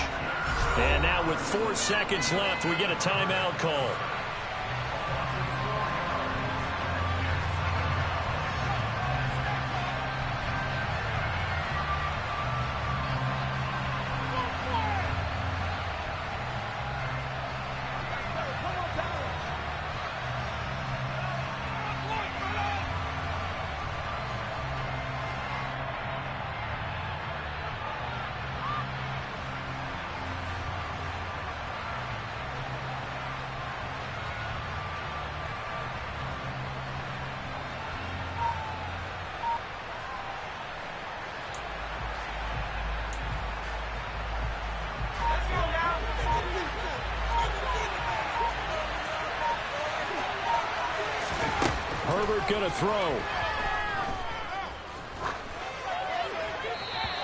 And now with 4 seconds left, we get a timeout call. Herbert going to throw.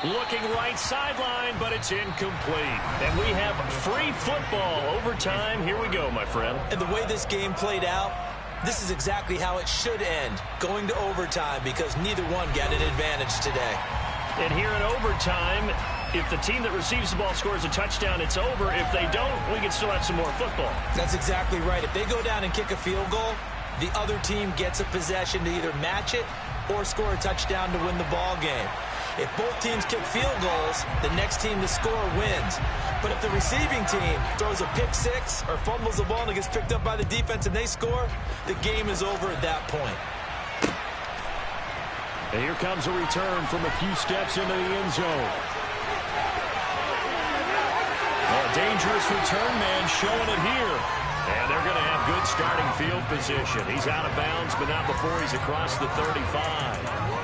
Looking right sideline, but it's incomplete. And we have free football. Overtime. Here we go, my friend. And the way this game played out, this is exactly how it should end. Going to overtime because neither one got an advantage today. And here in overtime, if the team that receives the ball scores a touchdown, it's over. If they don't, we can still have some more football. That's exactly right. If they go down and kick a field goal, the other team gets a possession to either match it or score a touchdown to win the ball game. If both teams kick field goals, the next team to score wins. But if the receiving team throws a pick six or fumbles the ball and it gets picked up by the defense and they score, the game is over at that point. And here comes a return from a few steps into the end zone. A dangerous return man showing it here. And they're going to have good starting field position. He's out of bounds, but not before he's across the 35.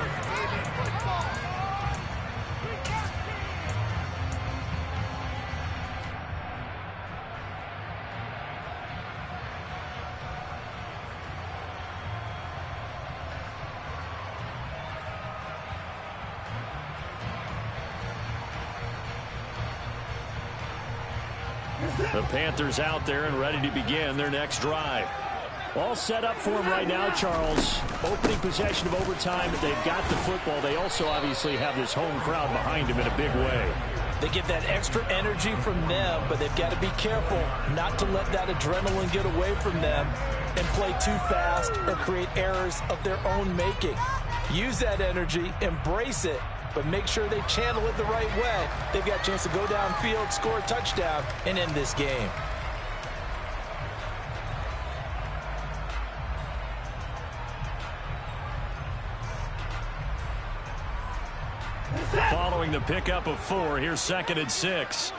The Panthers out there and ready to begin their next drive. All set up for them right now, Charles. Opening possession of overtime. They've got the football. They also obviously have this home crowd behind them in a big way. They get that extra energy from them, but they've got to be careful not to let that adrenaline get away from them and play too fast or create errors of their own making. Use that energy, embrace it, but make sure they channel it the right way. They've got a chance to go downfield, score a touchdown, and end this game. Following the pickup of 4, here's 2nd and 6.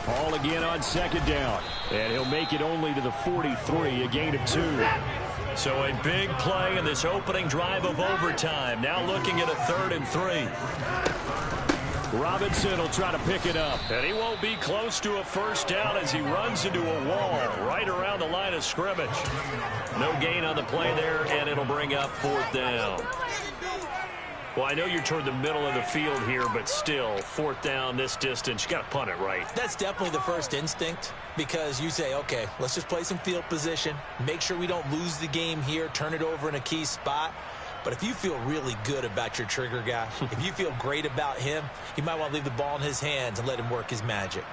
Hall again on 2nd down. And he'll make it only to the 43, a gain of 2. So a big play in this opening drive of overtime. Now looking at a 3rd and 3. Robinson will try to pick it up. And he won't be close to a first down as he runs into a wall right around the line of scrimmage. No gain on the play there, and it'll bring up 4th down. Well, I know you're toward the middle of the field here, but still, 4th down this distance, you got to punt it right. That's definitely the first instinct, because you say, okay, let's just play some field position, make sure we don't lose the game here, turn it over in a key spot. But if you feel really good about your trigger guy, if you feel great about him, you might want to leave the ball in his hands and let him work his magic.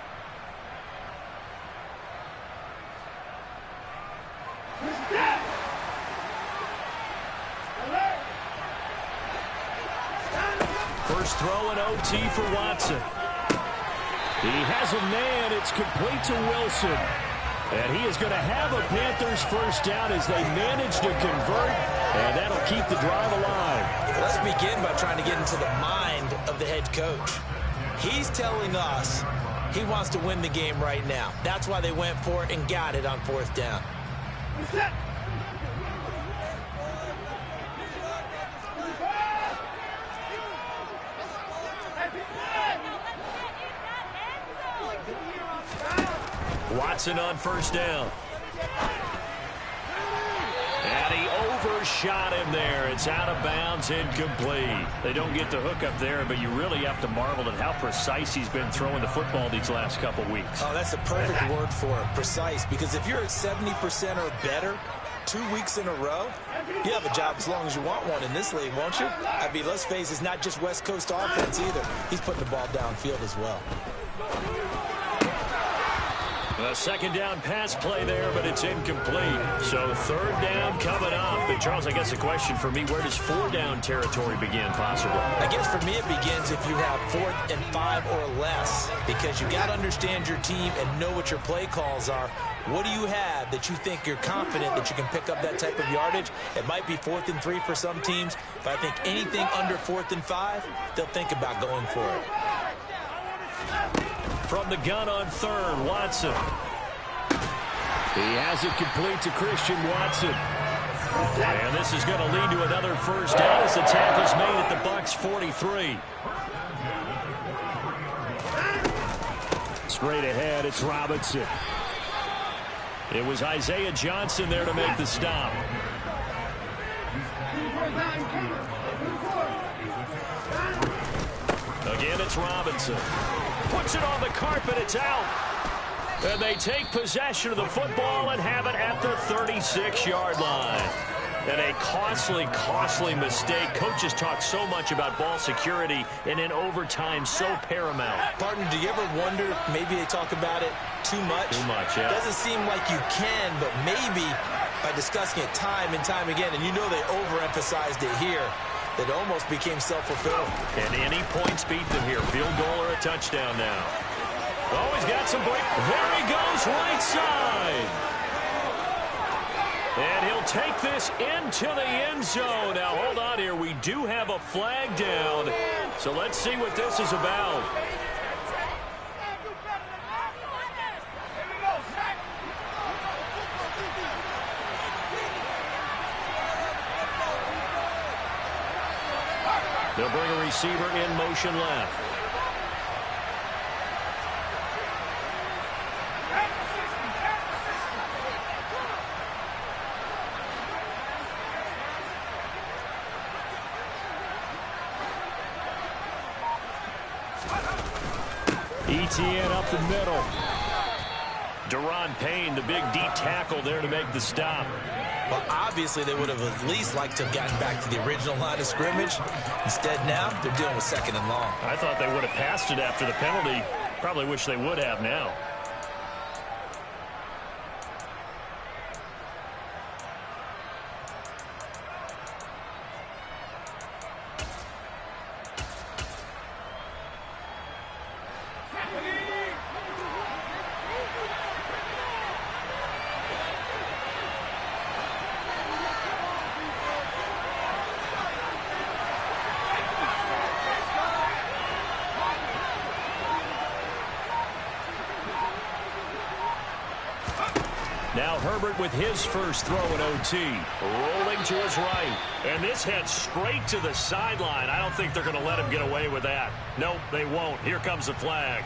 First throw in OT for Watson. He has a man. It's complete to Wilson. And he is going to have a Panthers first down as they manage to convert. And that'll keep the drive alive. Let's begin by trying to get into the mind of the head coach. He's telling us he wants to win the game right now. That's why they went for it and got it on 4th down. Watson on first down. And he overshot him there. It's out of bounds, incomplete. They don't get the hook up there, but you really have to marvel at how precise he's been throwing the football these last couple weeks. Oh, that's the perfect word for it, precise. Because if you're at 70% or better 2 weeks in a row, you have a job as long as you want one in this league, won't you? I mean, let's face it, it's not just West Coast offense either. He's putting the ball downfield as well. A 2nd down pass play there, but it's incomplete. So 3rd down coming up. And Charles, I guess the question for me, where does 4 down territory begin possibly? I guess for me it begins if you have 4th and 5 or less, because you got to understand your team and know what your play calls are. What do you have that you think you're confident that you can pick up that type of yardage? It might be 4th and 3 for some teams, but I think anything under 4th and 5, they'll think about going for it. From the gun on 3rd, Watson. He has it complete to Christian Watson. And this is going to lead to another first down as the tackle's made at the Bucs 43. Straight ahead, it's Robinson. It was Isaiah Johnson there to make the stop. Again, it's Robinson. Puts it on the carpet. It's out. And they take possession of the football and have it at the 36-yard line. And a costly, costly mistake. Coaches talk so much about ball security, and in overtime, so paramount. Partner, do you ever wonder, maybe they talk about it too much? Too much, yeah. Doesn't seem like you can, but maybe by discussing it time and time again, and you know they overemphasized it here, that almost became self-fulfilling. And any points beat them here. Field goal or a touchdown now. Oh, he's got some break. There he goes, right side. And he'll take this into the end zone. Now, hold on here. We do have a flag down. So let's see what this is about. They'll bring a receiver in motion left. ETN up the middle. Deron Payne, the big D tackle there to make the stop. Well, obviously, they would have at least liked to have gotten back to the original line of scrimmage. Instead, now, they're dealing with 2nd and long. I thought they would have passed it after the penalty. Probably wish they would have now. Now Herbert with his first throw in OT. Rolling to his right. And this heads straight to the sideline. I don't think they're going to let him get away with that. Nope, they won't. Here comes the flag.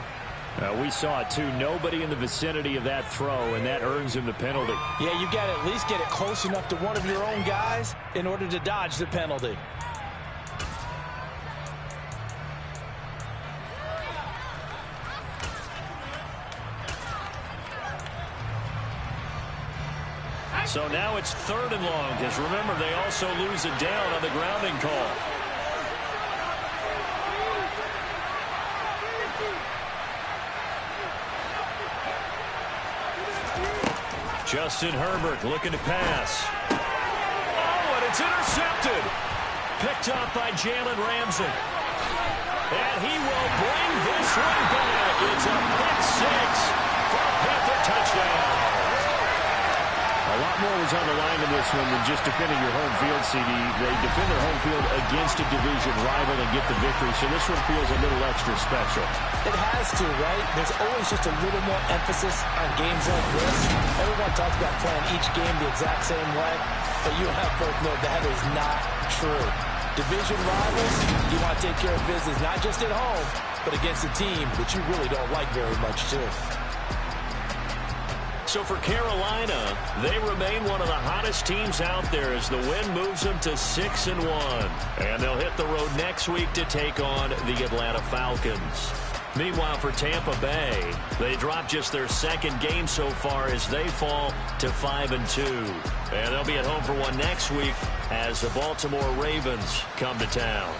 We saw it, too. Nobody in the vicinity of that throw, and that earns him the penalty. Yeah, you got to at least get it close enough to one of your own guys in order to dodge the penalty. So now it's 3rd and long, because remember, they also lose it down on the grounding call. Justin Herbert looking to pass. Oh, and it's intercepted. Picked up by Jalen Ramsey. And he will bring this one back. It's a pick 6 for a Panther touchdown. A lot more was on the line in this one than just defending your home field, CD. They defend their home field against a division rival and get the victory, so this one feels a little extra special. It has to, right? There's always just a little more emphasis on games like this. Everyone talks about playing each game the exact same way, but you and I both know that is not true. Division rivals, you want to take care of business not just at home, but against a team that you really don't like very much, too. So for Carolina, they remain one of the hottest teams out there as the win moves them to 6-1. And they'll hit the road next week to take on the Atlanta Falcons. Meanwhile, for Tampa Bay, they dropped just their 2nd game so far as they fall to 5-2. And they'll be at home for one next week as the Baltimore Ravens come to town.